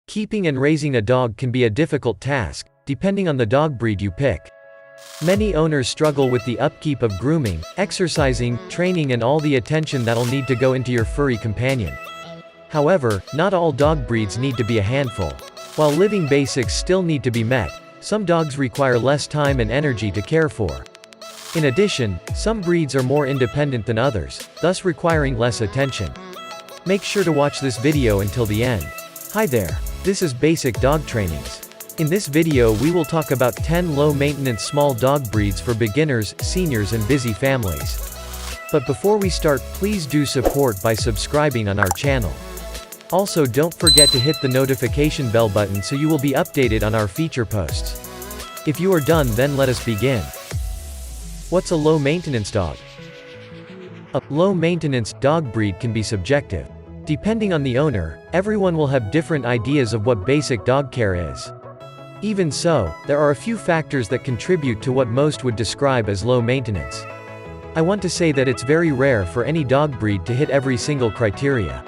Keeping and raising a dog can be a difficult task, depending on the dog breed you pick. Many owners struggle with the upkeep of grooming, exercising, training and all the attention that'll need to go into your furry companion. However, not all dog breeds need to be a handful. While living basics still need to be met, some dogs require less time and energy to care for. In addition, some breeds are more independent than others, thus requiring less attention. Make sure to watch this video until the end. Hi there. This is Basic Dog Trainings. In this video we will talk about 10 low-maintenance small dog breeds for beginners, seniors and busy families. But before we start, please do support by subscribing on our channel. Also don't forget to hit the notification bell button so you will be updated on our feature posts. If you are done, then let us begin. What's a low-maintenance dog? A low-maintenance dog breed can be subjective. Depending on the owner, everyone will have different ideas of what basic dog care is. Even so, there are a few factors that contribute to what most would describe as low maintenance. I want to say that it's very rare for any dog breed to hit every single criteria.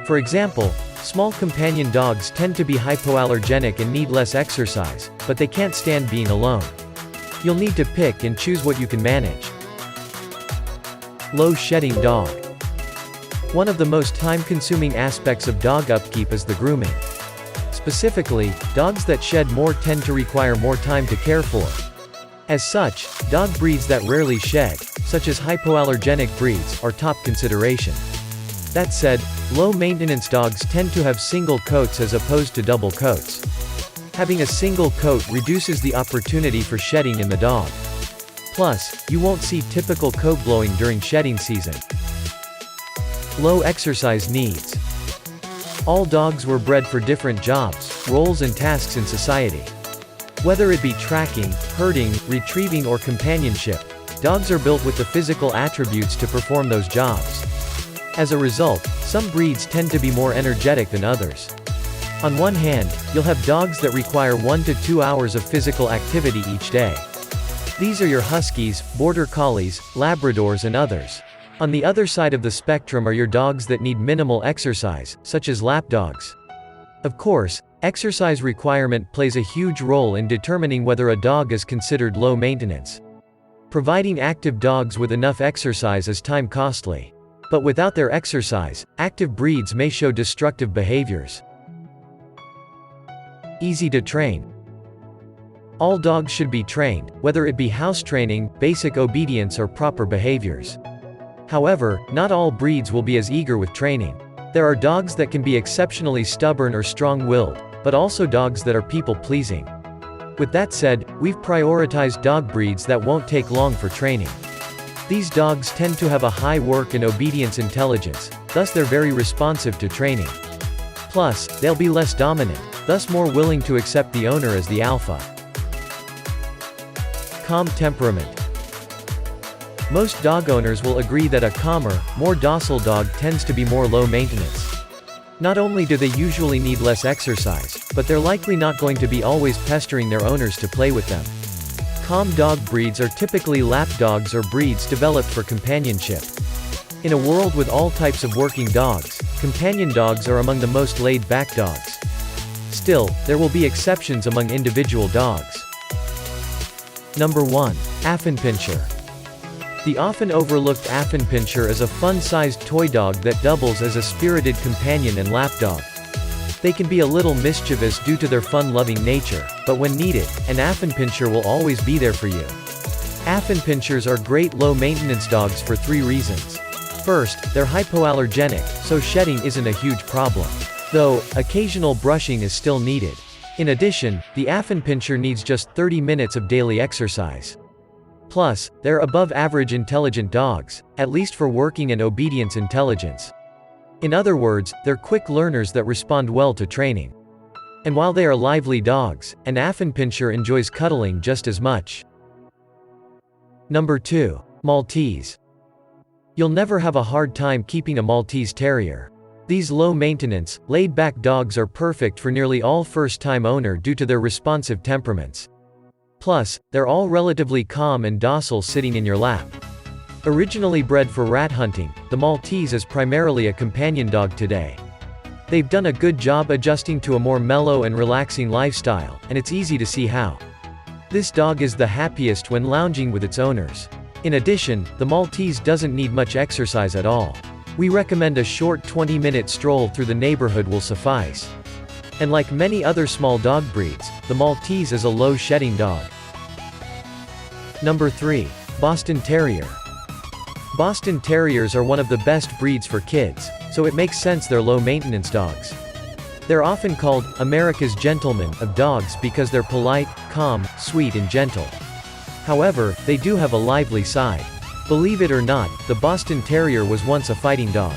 For example, small companion dogs tend to be hypoallergenic and need less exercise, but they can't stand being alone. You'll need to pick and choose what you can manage. Low shedding dog. One of the most time-consuming aspects of dog upkeep is the grooming. Specifically, dogs that shed more tend to require more time to care for. As such, dog breeds that rarely shed, such as hypoallergenic breeds, are top consideration. That said, low-maintenance dogs tend to have single coats as opposed to double coats. Having a single coat reduces the opportunity for shedding in the dog. Plus, you won't see typical coat blowing during shedding season. Low exercise needs. All dogs were bred for different jobs, roles and tasks in society. Whether it be tracking, herding, retrieving or companionship, dogs are built with the physical attributes to perform those jobs. As a result, some breeds tend to be more energetic than others. On one hand, you'll have dogs that require 1 to 2 hours of physical activity each day. These are your Huskies, Border Collies, Labradors and others. On the other side of the spectrum are your dogs that need minimal exercise, such as lapdogs. Of course, exercise requirement plays a huge role in determining whether a dog is considered low maintenance. Providing active dogs with enough exercise is time costly. But without their exercise, active breeds may show destructive behaviors. Easy to train. All dogs should be trained, whether it be house training, basic obedience or proper behaviors. However, not all breeds will be as eager with training. There are dogs that can be exceptionally stubborn or strong-willed, but also dogs that are people-pleasing. With that said, we've prioritized dog breeds that won't take long for training. These dogs tend to have a high work and obedience intelligence, thus they're very responsive to training. Plus, they'll be less dominant, thus more willing to accept the owner as the alpha. Calm temperament. Most dog owners will agree that a calmer, more docile dog tends to be more low maintenance. Not only do they usually need less exercise, but they're likely not going to be always pestering their owners to play with them. Calm dog breeds are typically lap dogs or breeds developed for companionship. In a world with all types of working dogs, companion dogs are among the most laid-back dogs. Still, there will be exceptions among individual dogs. Number 1. Affenpinscher. The often overlooked Affenpinscher is a fun-sized toy dog that doubles as a spirited companion and lapdog. They can be a little mischievous due to their fun-loving nature, but when needed, an Affenpinscher will always be there for you. Affenpinschers are great low-maintenance dogs for 3 reasons. First, they're hypoallergenic, so shedding isn't a huge problem. Though, occasional brushing is still needed. In addition, the Affenpinscher needs just 30 minutes of daily exercise. Plus, they're above-average intelligent dogs, at least for working and obedience intelligence. In other words, they're quick learners that respond well to training. And while they are lively dogs, an Affenpinscher enjoys cuddling just as much. Number 2. Maltese. You'll never have a hard time keeping a Maltese Terrier. These low-maintenance, laid-back dogs are perfect for nearly all first-time owner due to their responsive temperaments. Plus, they're all relatively calm and docile sitting in your lap. Originally bred for rat hunting, the Maltese is primarily a companion dog today. They've done a good job adjusting to a more mellow and relaxing lifestyle, and it's easy to see how. This dog is the happiest when lounging with its owners. In addition, the Maltese doesn't need much exercise at all. We recommend a short 20-minute stroll through the neighborhood will suffice. And like many other small dog breeds, the Maltese is a low-shedding dog. Number 3. Boston Terrier. Boston Terriers are one of the best breeds for kids, so it makes sense they're low-maintenance dogs. They're often called America's gentlemen of dogs because they're polite, calm, sweet and gentle. However, they do have a lively side. Believe it or not, the Boston Terrier was once a fighting dog.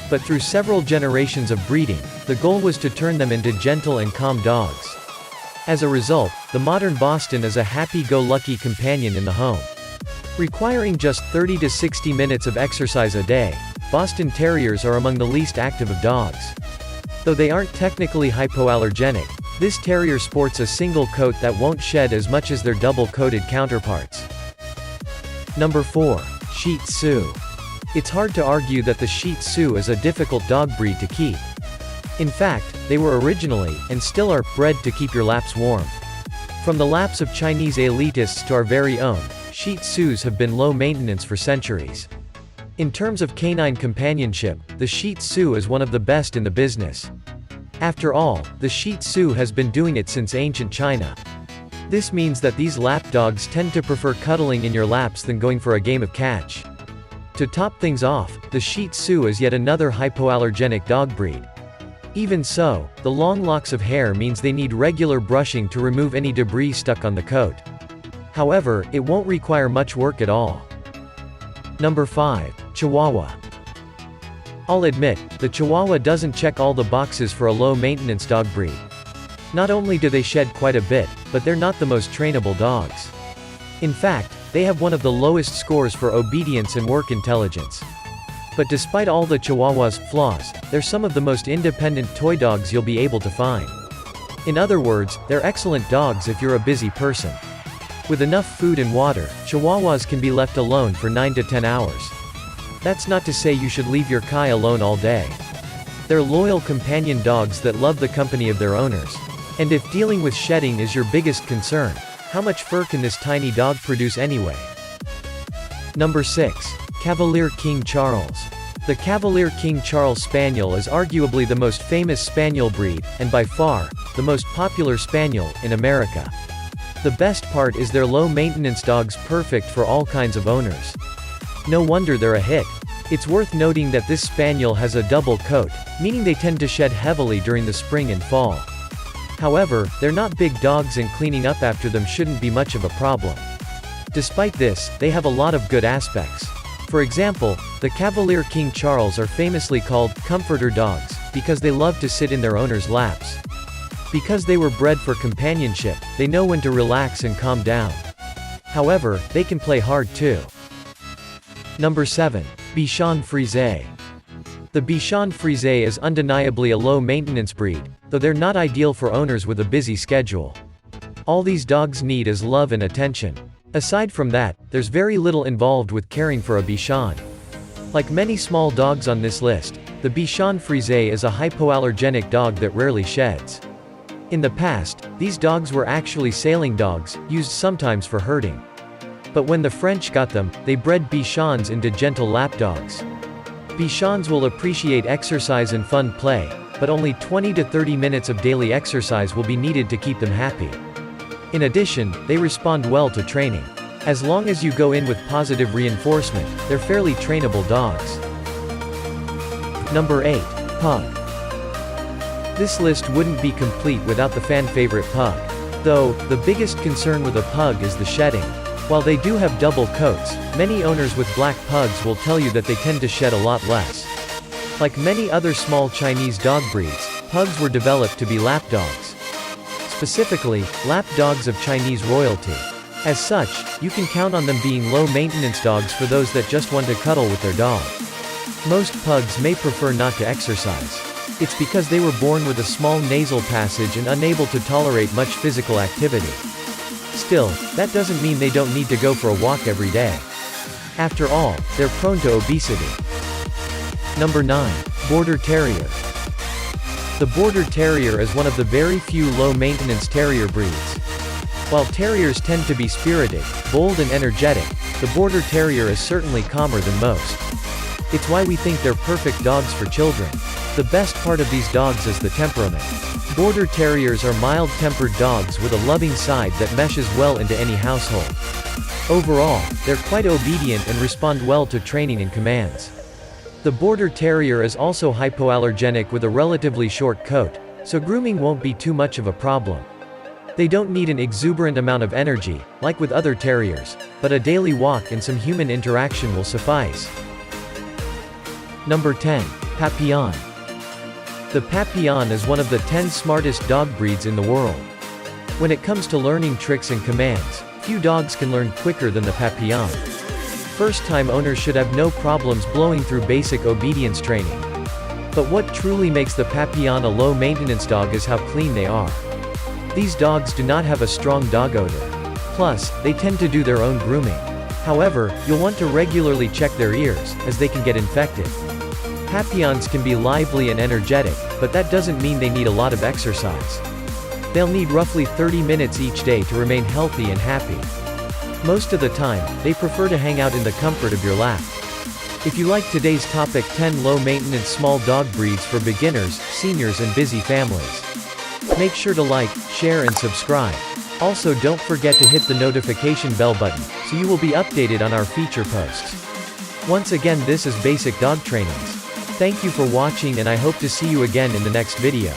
But through several generations of breeding, the goal was to turn them into gentle and calm dogs. As a result, the modern Boston is a happy-go-lucky companion in the home. Requiring just 30 to 60 minutes of exercise a day, Boston Terriers are among the least active of dogs. Though they aren't technically hypoallergenic, this terrier sports a single coat that won't shed as much as their double-coated counterparts. Number 4. Shih Tzu. It's hard to argue that the Shih Tzu is a difficult dog breed to keep. In fact, they were originally, and still are, bred to keep your laps warm. From the laps of Chinese elitists to our very own, Shih Tzus have been low maintenance for centuries. In terms of canine companionship, the Shih Tzu is one of the best in the business. After all, the Shih Tzu has been doing it since ancient China. This means that these lap dogs tend to prefer cuddling in your laps than going for a game of catch. To top things off, the Shih Tzu is yet another hypoallergenic dog breed. Even so, the long locks of hair means they need regular brushing to remove any debris stuck on the coat. However, it won't require much work at all. Number 5. Chihuahua. I'll admit, the Chihuahua doesn't check all the boxes for a low-maintenance dog breed. Not only do they shed quite a bit, but they're not the most trainable dogs. In fact, they have one of the lowest scores for obedience and work intelligence. But despite all the Chihuahua's flaws, they're some of the most independent toy dogs you'll be able to find. In other words, they're excellent dogs if you're a busy person. With enough food and water, Chihuahuas can be left alone for 9 to 10 hours. That's not to say you should leave your Kai alone all day. They're loyal companion dogs that love the company of their owners. And if dealing with shedding is your biggest concern, how much fur can this tiny dog produce anyway? Number 6. Cavalier King Charles. The Cavalier King Charles Spaniel is arguably the most famous Spaniel breed, and by far, the most popular Spaniel, in America. The best part is they're low-maintenance dogs perfect for all kinds of owners. No wonder they're a hit. It's worth noting that this Spaniel has a double coat, meaning they tend to shed heavily during the spring and fall. However, they're not big dogs and cleaning up after them shouldn't be much of a problem. Despite this, they have a lot of good aspects. For example, the Cavalier King Charles are famously called comforter dogs, because they love to sit in their owners' laps. Because they were bred for companionship, they know when to relax and calm down. However, they can play hard too. Number 7. Bichon Frise. The Bichon Frise is undeniably a low-maintenance breed, though they're not ideal for owners with a busy schedule. All these dogs need is love and attention. Aside from that, there's very little involved with caring for a Bichon. Like many small dogs on this list, the Bichon Frise is a hypoallergenic dog that rarely sheds. In the past, these dogs were actually sailing dogs, used sometimes for herding. But when the French got them, they bred Bichons into gentle lapdogs. Bichons will appreciate exercise and fun play, but only 20 to 30 minutes of daily exercise will be needed to keep them happy. In addition, they respond well to training. As long as you go in with positive reinforcement, they're fairly trainable dogs. Number 8. Pug. This list wouldn't be complete without the fan-favorite pug. Though, the biggest concern with a pug is the shedding. While they do have double coats, many owners with black pugs will tell you that they tend to shed a lot less. Like many other small Chinese dog breeds, pugs were developed to be lapdogs. Specifically, lapdogs of Chinese royalty. As such, you can count on them being low-maintenance dogs for those that just want to cuddle with their dog. Most pugs may prefer not to exercise. It's because they were born with a small nasal passage and unable to tolerate much physical activity. Still, that doesn't mean they don't need to go for a walk every day. After all, they're prone to obesity. Number 9. Border Terrier. The Border Terrier is one of the very few low-maintenance terrier breeds. While terriers tend to be spirited, bold and energetic, the Border Terrier is certainly calmer than most. It's why we think they're perfect dogs for children. The best part of these dogs is the temperament. Border Terriers are mild-tempered dogs with a loving side that meshes well into any household. Overall, they're quite obedient and respond well to training and commands. The Border Terrier is also hypoallergenic with a relatively short coat, so grooming won't be too much of a problem. They don't need an exuberant amount of energy, like with other terriers, but a daily walk and some human interaction will suffice. Number 10. Papillon. The Papillon is one of the 10 smartest dog breeds in the world. When it comes to learning tricks and commands, few dogs can learn quicker than the Papillon. First-time owners should have no problems blowing through basic obedience training. But what truly makes the Papillon a low-maintenance dog is how clean they are. These dogs do not have a strong dog odor. Plus, they tend to do their own grooming. However, you'll want to regularly check their ears, as they can get infected. Papillons can be lively and energetic, but that doesn't mean they need a lot of exercise. They'll need roughly 30 minutes each day to remain healthy and happy. Most of the time, they prefer to hang out in the comfort of your lap. If you like today's topic 10 low-maintenance small dog breeds for beginners, seniors and busy families, make sure to like, share and subscribe. Also don't forget to hit the notification bell button, so you will be updated on our feature posts. Once again, this is Basic Dog Trainings. Thank you for watching and I hope to see you again in the next video.